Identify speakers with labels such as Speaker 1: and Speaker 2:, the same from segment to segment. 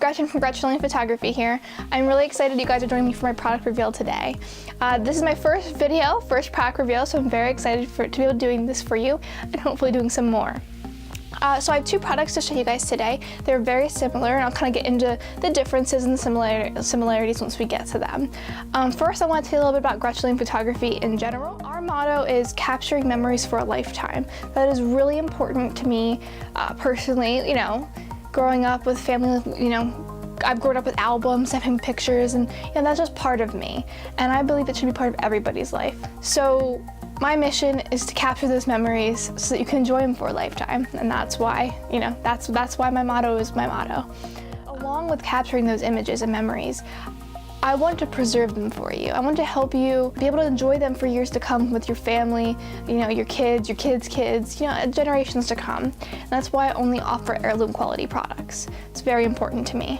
Speaker 1: Gretchen from Gretchen Elaine Photography here. I'm really excited you guys are joining me for my product reveal today. This is my first product reveal, so I'm very excited to be able to doing this for you and hopefully doing some more. So I have two products to show you guys today. They're very similar, and I'll kind of get into the differences and the similarities once we get to them. First, I want to tell you a little bit about Gretchen Elaine Photography in general. Our motto is capturing memories for a lifetime. That is really important to me personally. You know, growing up with family, I've grown up with albums, having pictures, and that's just part of me. And I believe it should be part of everybody's life. So my mission is to capture those memories so that you can enjoy them for a lifetime. And that's why, that's why my motto is my motto. Along with capturing those images and memories, I want to preserve them for you. I want to help you be able to enjoy them for years to come with your family, your kids, kids, generations to come. And that's why I only offer heirloom quality products. It's very important to me.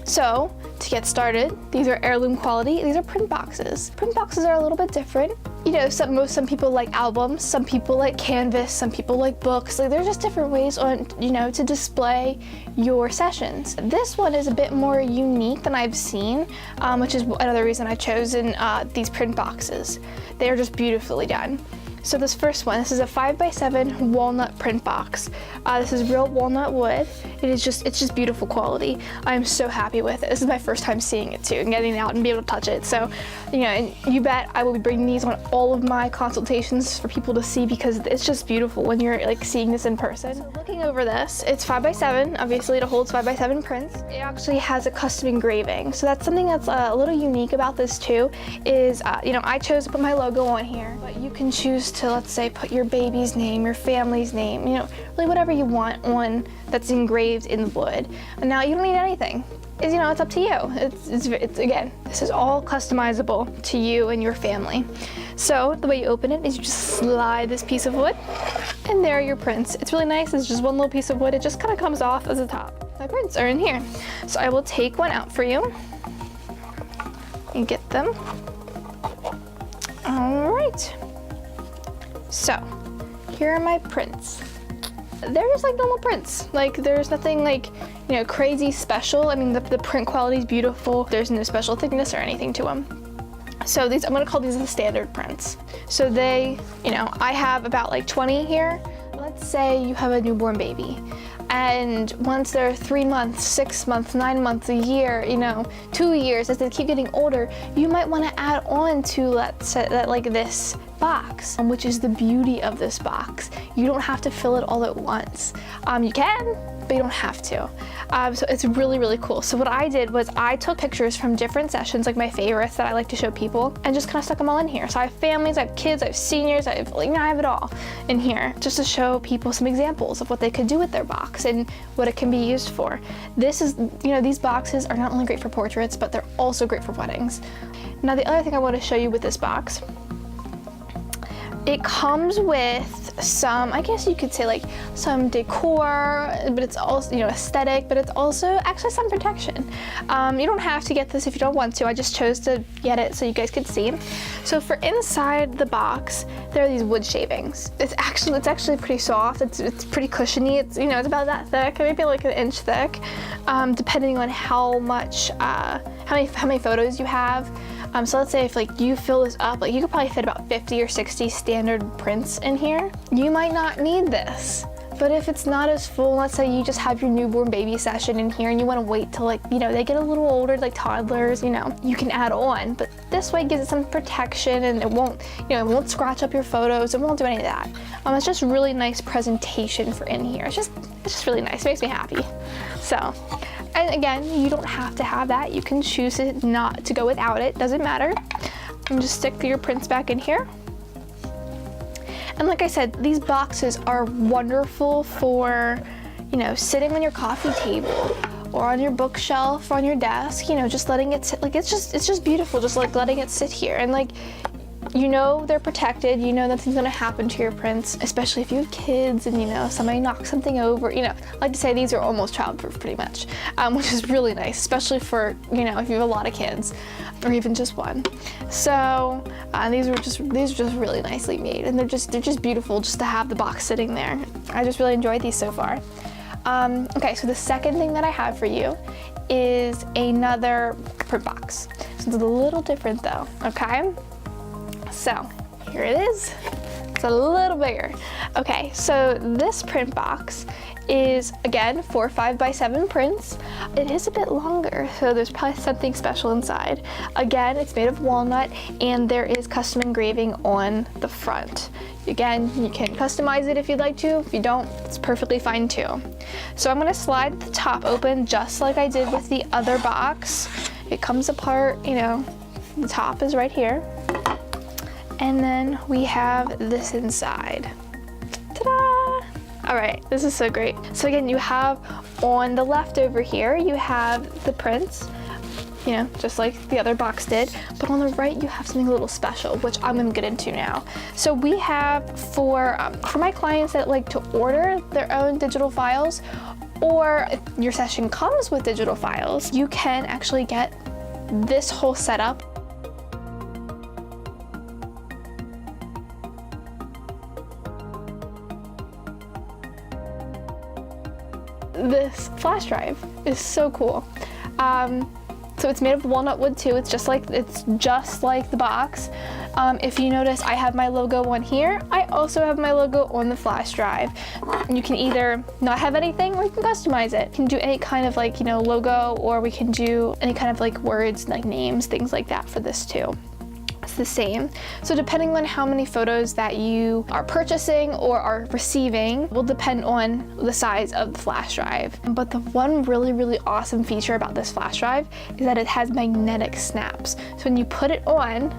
Speaker 1: So, to get started, these are heirloom quality. These are print boxes. Print boxes are a little bit different. Some people like albums, some people like canvas, some people like books. There's just different ways to display your sessions. This one is a bit more unique than I've seen, which is another reason I've chosen these print boxes. They are just beautifully done. So this first one, this is a 5x7 walnut print box. This is real walnut wood. It's just beautiful quality. I'm so happy with it. This is my first time seeing it too and getting it out and be able to touch it. So, and you bet I will be bringing these on all of my consultations for people to see because it's just beautiful when you're seeing this in person. So looking over this, it's 5x7. Obviously it holds 5x7 prints. It actually has a custom engraving. So that's something that's a little unique about this too, is, I chose to put my logo on here, but you can choose to, let's say, put your baby's name, your family's name, really whatever you want on that's engraved in the wood. And now you don't need anything. It's up to you. It's again, this is all customizable to you and your family. So the way you open it is you just slide this piece of wood, and there are your prints. It's really nice. It's just one little piece of wood. It just kind of comes off as a top. My prints are in here. So I will take one out for you and get them. All right. So, here are my prints. They're just like normal prints. There's nothing crazy special. I mean, the print quality is beautiful. There's no special thickness or anything to them. So I'm gonna call these the standard prints. So they, I have about 20 here. Let's say you have a newborn baby. And once they're 3 months, 6 months, 9 months, a year, 2 years, as they keep getting older, you might want to add on to this box, which is the beauty of this box. You don't have to fill it all at once. You can, but you don't have to. So it's really, really cool. So what I did was I took pictures from different sessions, like my favorites that I like to show people, and just kind of stuck them all in here. So I have families, I have kids, I have seniors, I have it all in here, just to show people some examples of what they could do with their box and what it can be used for. This is, these boxes are not only great for portraits, but they're also great for weddings. Now the other thing I want to show you with this box, it comes with some, I guess you could say some decor, but it's also, aesthetic, but it's also actually some protection. You don't have to get this if you don't want to. I just chose to get it so you guys could see. So for inside the box, there are these wood shavings. It's actually pretty soft. It's pretty cushiony. It's about that thick, maybe an inch thick, depending on how many photos you have. So let's say if you fill this up, you could probably fit about 50 or 60 standard prints in here. You might not need this. But if it's not as full, let's say you just have your newborn baby session in here and you want to wait till they get a little older, like toddlers, you can add on. But this way gives it some protection, and it won't scratch up your photos. It won't do any of that. It's just really nice presentation for in here. It's just really nice. It makes me happy. So. And again, you don't have to have that. You can choose not to go without it. Doesn't matter. And just stick your prints back in here. And like I said, these boxes are wonderful for, sitting on your coffee table or on your bookshelf or on your desk. Just letting it sit. It's just beautiful. Just letting it sit here, and they're protected. Nothing's gonna happen to your prints, especially if you have kids and somebody knocks something over. I like to say these are almost childproof pretty much, which is really nice, especially for if you have a lot of kids or even just one. So these are just really nicely made, and they're just beautiful just to have the box sitting there. I just really enjoyed these so far. Okay, so the second thing that I have for you is another print box. So it's a little different though, okay? So here it is. It's a little bigger. Okay, so this print box is, again, 4 5x7 prints. It is a bit longer, so there's probably something special inside. Again, it's made of walnut, and there is custom engraving on the front. Again, you can customize it if you'd like to. If you don't, it's perfectly fine too. So I'm gonna slide the top open just like I did with the other box. It comes apart, you know, the top is right here. And then we have this inside. Ta-da! All right, this is so great. So again, you have on the left over here, you have the prints, you know, just like the other box did. But on the right, you have something a little special, which I'm gonna get into now. So we have for my clients that like to order their own digital files, or if your session comes with digital files, you can actually get this whole setup. This flash drive is so cool. So it's made of walnut wood too. It's just like the box. If you notice, I have my logo on here. I also have my logo on the flash drive. You can either not have anything, or you can customize it. You can do any kind of like, you know, logo, or we can do any kind of like words, like names, things like that for this too. It's the same. So depending on how many photos that you are purchasing or are receiving will depend on the size of the flash drive. But the one really, really awesome feature about this flash drive is that it has magnetic snaps. So when you put it on,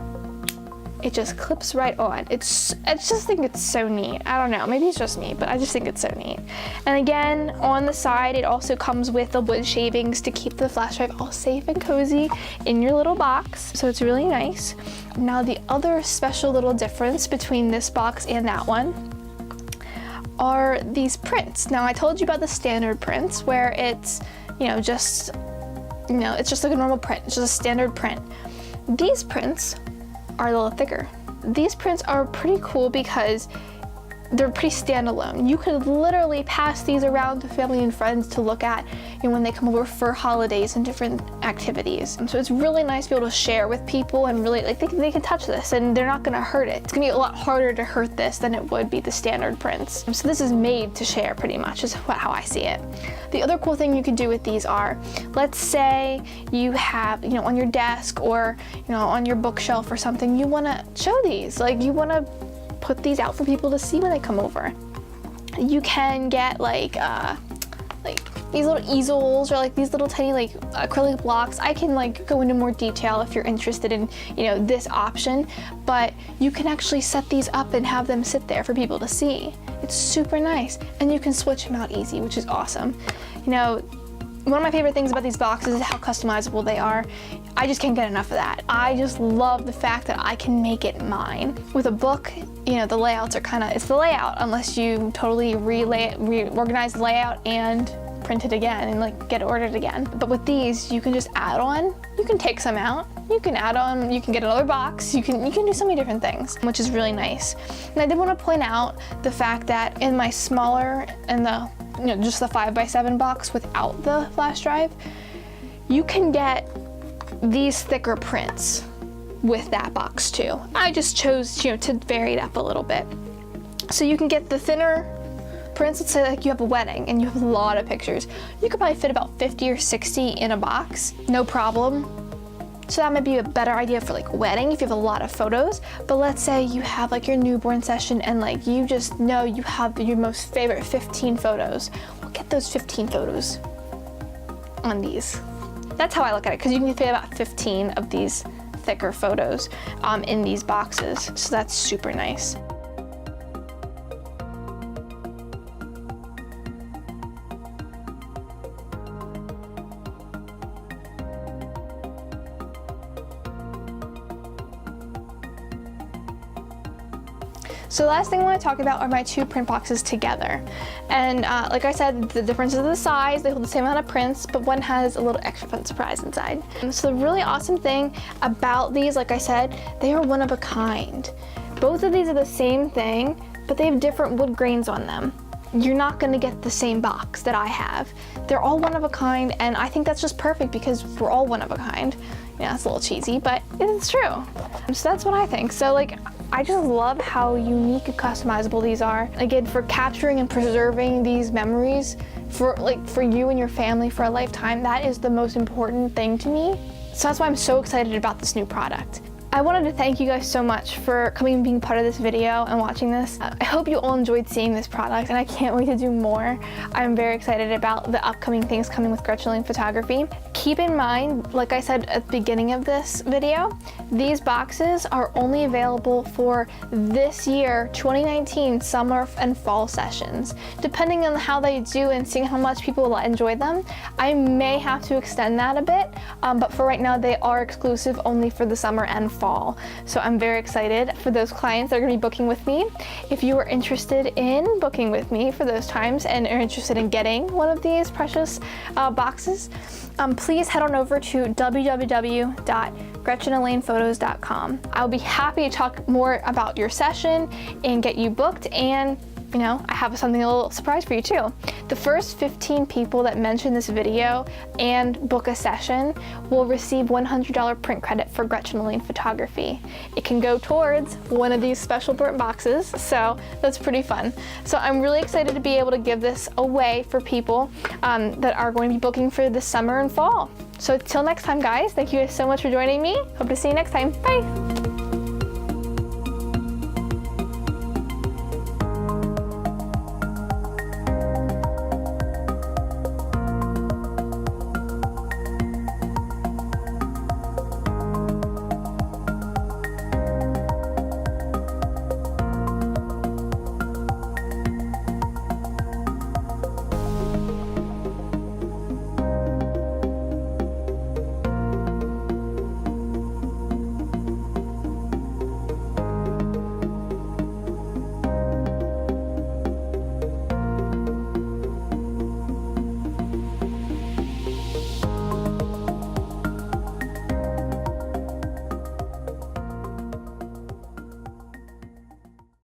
Speaker 1: it just clips right on. I just think it's so neat. I don't know, maybe it's just me, but I just think it's so neat. And again, on the side, it also comes with the wood shavings to keep the flash drive all safe and cozy in your little box. So it's really nice. Now the other special little difference between this box and that one are these prints. Now I told you about the standard prints where it's, it's just like a normal print. It's just a standard print. These prints are a little thicker. These prints are pretty cool because they're pretty standalone. You could literally pass these around to family and friends to look at, when they come over for holidays and different activities. So it's really nice to be able to share with people and really, like, they can touch this and they're not gonna hurt it. It's gonna be a lot harder to hurt this than it would be the standard prints. So this is made to share pretty much, is how I see it. The other cool thing you can do with these are, let's say you have, on your desk or, on your bookshelf or something, you wanna show these. Like, you wanna put these out for people to see when they come over. You can get like these little easels or like these little tiny like acrylic blocks. I can like go into more detail if you're interested in this option, but you can actually set these up and have them sit there for people to see. It's super nice, and you can switch them out easy, which is awesome. One of my favorite things about these boxes is how customizable they are. I just can't get enough of that. I just love the fact that I can make it mine. With a book, the layouts are it's the layout, unless you totally reorganize the layout and print it again and like get it ordered again. But with these, you can just add on. You can take some out. You can add on. You can get another box. You can do so many different things, which is really nice. And I did want to point out the fact that in my smaller and just the 5x7 box without the flash drive, you can get these thicker prints with that box too. I just chose to vary it up a little bit. So you can get the thinner prints. Let's say like you have a wedding and you have a lot of pictures. You could probably fit about 50 or 60 in a box, no problem. So that might be a better idea for like a wedding if you have a lot of photos. But let's say you have like your newborn session and like you just know you have your most favorite 15 photos. Well, get those 15 photos on these. That's how I look at it, because you can fit about 15 of these thicker photos in these boxes. So that's super nice. So the last thing I want to talk about are my two print boxes together. And like I said, the difference is the size. They hold the same amount of prints, but one has a little extra fun surprise inside. So the really awesome thing about these, like I said, they are one of a kind. Both of these are the same thing, but they have different wood grains on them. you're not gonna get the same box that I have. They're all one of a kind, and I think that's just perfect because we're all one of a kind. Yeah, it's a little cheesy, but it's true. So that's what I think. So like, I just love how unique and customizable these are. Again, for capturing and preserving these memories for you and your family for a lifetime, that is the most important thing to me. So that's why I'm so excited about this new product. I wanted to thank you guys so much for coming and being part of this video and watching this. I hope you all enjoyed seeing this product, and I can't wait to do more. I'm very excited about the upcoming things coming with Gretchen Elaine Photography. Keep in mind, like I said at the beginning of this video, these boxes are only available for this year, 2019 summer and fall sessions. Depending on how they do and seeing how much people will enjoy them, I may have to extend that a bit, but for right now, they are exclusive only for the summer and fall. So I'm very excited for those clients that are going to be booking with me. If you are interested in booking with me for those times and are interested in getting one of these precious boxes, please head on over to www.GretchenElainePhotos.com. I'll be happy to talk more about your session and get you booked, and you know, I have something a little surprise for you too. The first 15 people that mention this video and book a session will receive $100 print credit for Gretchen Elaine Photography. It can go towards one of these special burnt boxes, so that's pretty fun. So I'm really excited to be able to give this away for people that are going to be booking for the summer and fall. So till next time, guys, thank you guys so much for joining me. Hope to see you next time. Bye.